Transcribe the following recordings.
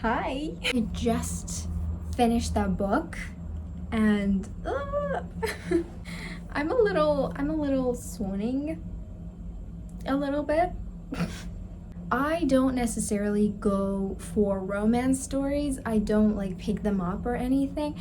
Hi. I just finished that book and I'm a little swooning a little bit. I don't necessarily go for romance stories. I don't like pick them up or anything.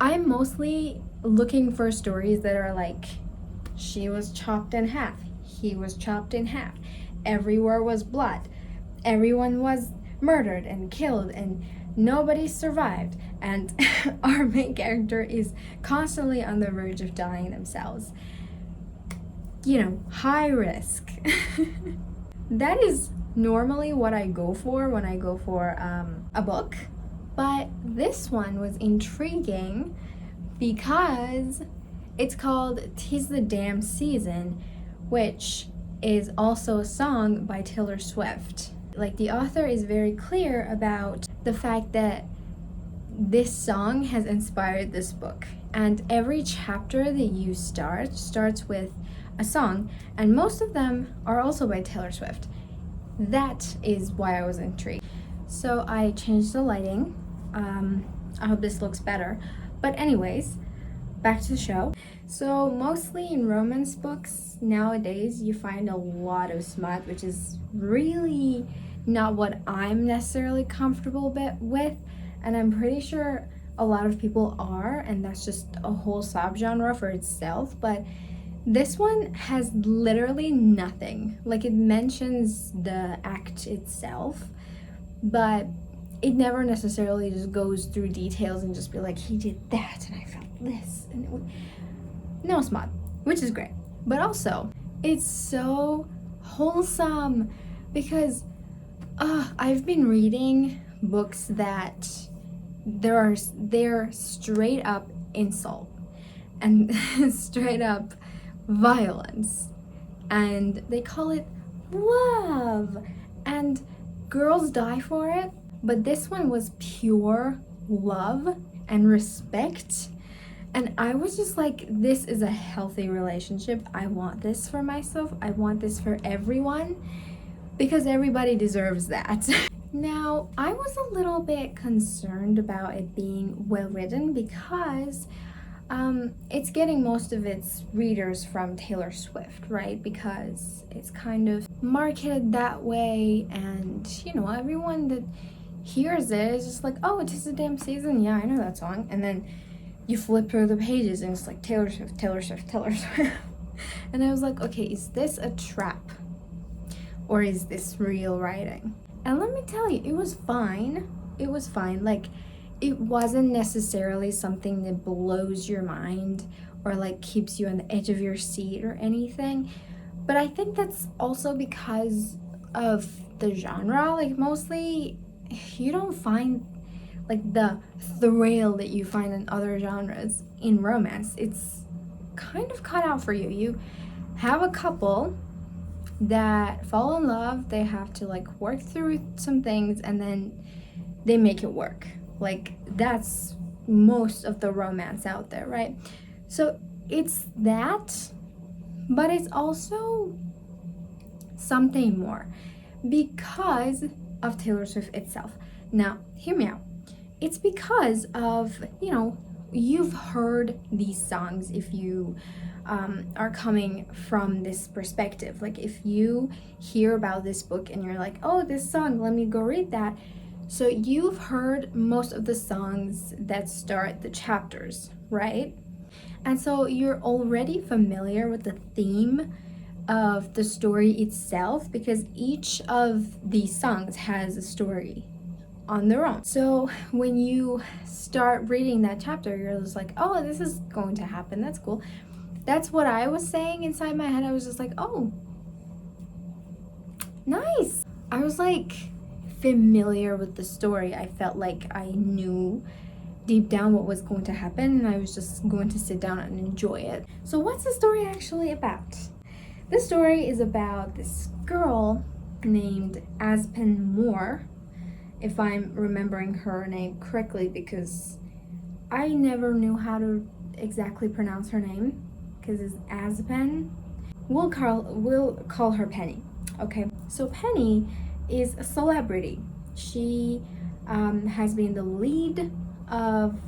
I'm mostly looking for stories that are like, she was chopped in half, he was chopped in half, everywhere was blood, everyone was murdered and killed, and nobody survived, and our main character is constantly on the verge of dying themselves. You know, high risk. That is normally what I go for when I go for a book, but this one was intriguing because it's called "'Tis the Damn Season," which is also a song by Taylor Swift. Like, the author is very clear about the fact that this song has inspired this book, and every chapter that you starts with a song, and most of them are also by Taylor Swift. That is why I was intrigued. So I changed the lighting. I hope this looks better. But anyways, back to the show. So mostly in romance books nowadays, you find a lot of smut, which is really not what I'm necessarily comfortable with, and I'm pretty sure a lot of people are, and that's just a whole subgenre for itself. But this one has literally nothing. Like, it mentions the act itself, but it never necessarily just goes through details and just be like, he did that and I felt this, and no smut, which is great. But also, it's so wholesome because I've been reading books that they're straight up insult and straight up violence, and they call it love, and girls die for it. But this one was pure love and respect, and I was just like, this is a healthy relationship. I want this for myself. I want this for everyone, because everybody deserves that. Now, I was a little bit concerned about it being well written because it's getting most of its readers from Taylor Swift, right? Because it's kind of marketed that way, and you know, everyone that hears it is just like, oh, "'Tis the Damn Season," yeah, I know that song. And then you flip through the pages and it's like Taylor Swift, Taylor Swift, Taylor Swift. And I was like, okay, is this a trap or is this real writing? And let me tell you, it was fine. It was fine. Like, it wasn't necessarily something that blows your mind or like keeps you on the edge of your seat or anything. But I think that's also because of the genre. Like, mostly you don't find like the thrill that you find in other genres in romance. It's kind of cut out for you. You have a couple that fall in love, they have to like work through some things, and then they make it work. Like, that's most of the romance out there, right? So it's that, but it's also something more because of Taylor Swift itself. Now, hear me out. It's because of, you know, you've heard these songs if you are coming from this perspective. Like, if you hear about this book and you're like, oh, this song, let me go read that. So you've heard most of the songs that start the chapters, right? And so you're already familiar with the theme of the story itself, because each of these songs has a story on their own. So when you start reading that chapter, you're just like, oh, this is going to happen. That's cool. That's what I was saying inside my head. I was just like, oh, nice. I was like familiar with the story. I felt like I knew deep down what was going to happen, and I was just going to sit down and enjoy it. So what's the story actually about? The story is about this girl named Aspen Moore, if I'm remembering her name correctly, because I never knew how to exactly pronounce her name, because it's Aspen. We'll call her Penny. Okay, so Penny is a celebrity. She has been the lead of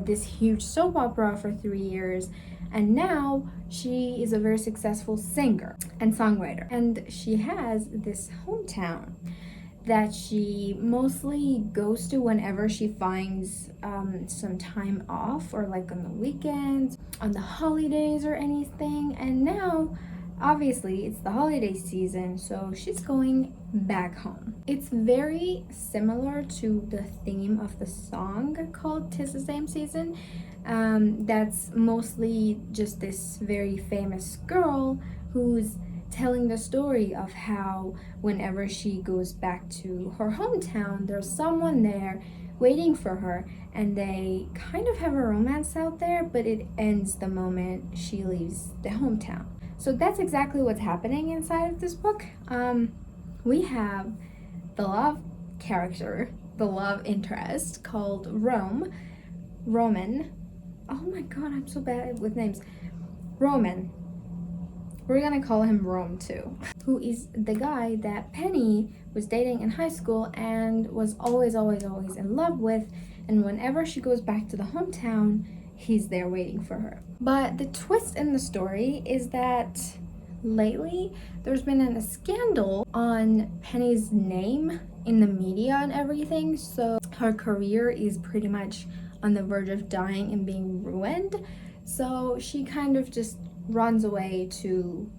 this huge soap opera for 3 years, and now she is a very successful singer and songwriter. And she has this hometown that she mostly goes to whenever she finds some time off, or like on the weekends, on the holidays or anything. And now obviously it's the holiday season, so she's going back home. It's very similar to the theme of the song called "'Tis the Same Season." That's mostly just this very famous girl who's telling the story of how whenever she goes back to her hometown, there's someone there waiting for her, and they kind of have a romance out there, but it ends the moment she leaves the hometown. So that's exactly what's happening inside of this book. We have the love character, the love interest called Roman. Oh my god, I'm so bad with names. Roman. We're gonna call him Rome too, who is the guy that Penny was dating in high school and was always in love with, and whenever she goes back to the hometown, he's there waiting for her. But the twist in the story is that lately there's been a scandal on Penny's name in the media and everything, so her career is pretty much on the verge of dying and being ruined. So she kind of just runs away to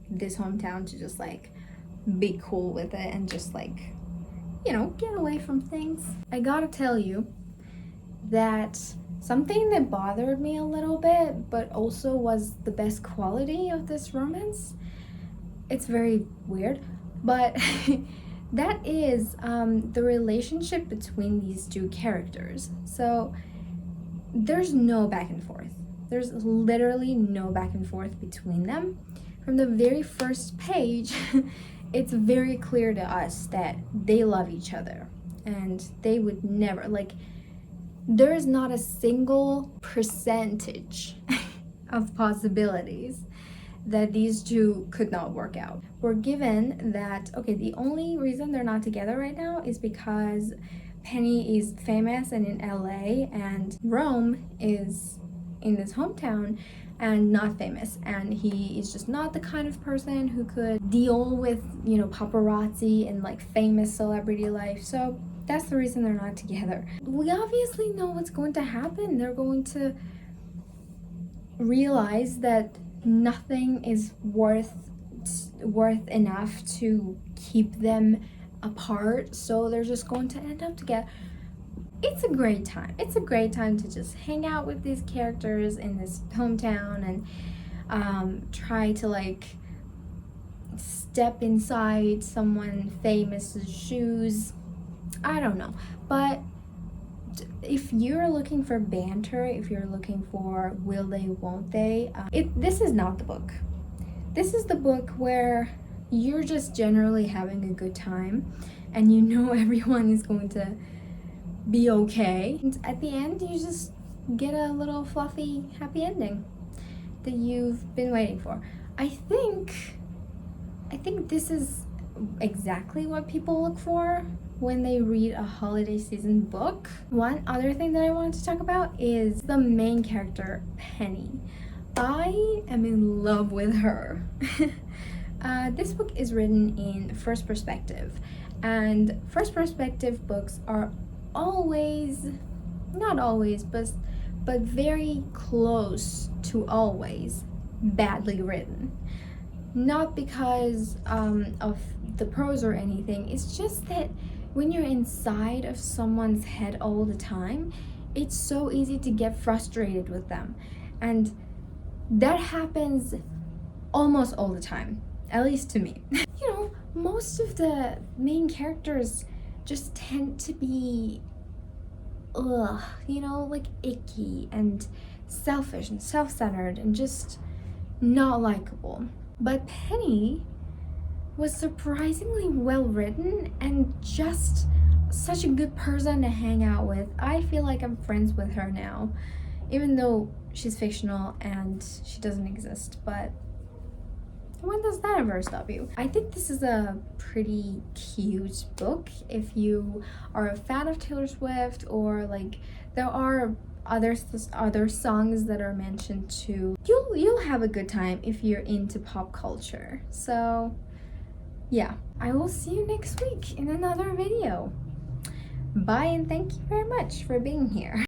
this hometown to just like be cool with it and just like, you know, get away from things. I gotta tell you that something that bothered me a little bit, but also was the best quality of this romance, it's very weird, but that is the relationship between these two characters. So there's no back and forth. There's literally no back and forth between them. From the very first page, it's very clear to us that they love each other and they would never, like, there is not a single percentage of possibilities that these two could not work out. We're given that, okay, the only reason they're not together right now is because Penny is famous and in LA, and Rome is in this hometown and not famous, and he is just not the kind of person who could deal with, you know, paparazzi and like famous celebrity life. So that's the reason they're not together. We obviously know what's going to happen. They're going to realize that nothing is worth enough to keep them apart, so they're just going to end up together. It's a great time. It's a great time to just hang out with these characters in this hometown and try to like step inside someone famous's shoes. I don't know, but if you're looking for banter, if you're looking for will they, won't they, this is not the book. This is the book where you're just generally having a good time and you know everyone is going to be okay. And at the end, you just get a little fluffy, happy ending that you've been waiting for. I think this is exactly what people look for when they read a holiday season book. One other thing that I wanted to talk about is the main character, Penny. I am in love with her. This book is written in first perspective, and first perspective books are always, not always, but very close to always badly written. Not because of the prose or anything, it's just that when you're inside of someone's head all the time, it's so easy to get frustrated with them. And that happens almost all the time, at least to me. You know, most of the main characters just tend to be, you know, like icky and selfish and self-centered and just not likable. But Penny was surprisingly well written and just such a good person to hang out with. I feel like I'm friends with her now, even though she's fictional and she doesn't exist, but When does that ever stop you? I think this is a pretty cute book if you are a fan of Taylor Swift, or like there are other songs that are mentioned too. You'll have a good time if you're into pop culture. So yeah, I will see you next week in another video. Bye, and thank you very much for being here.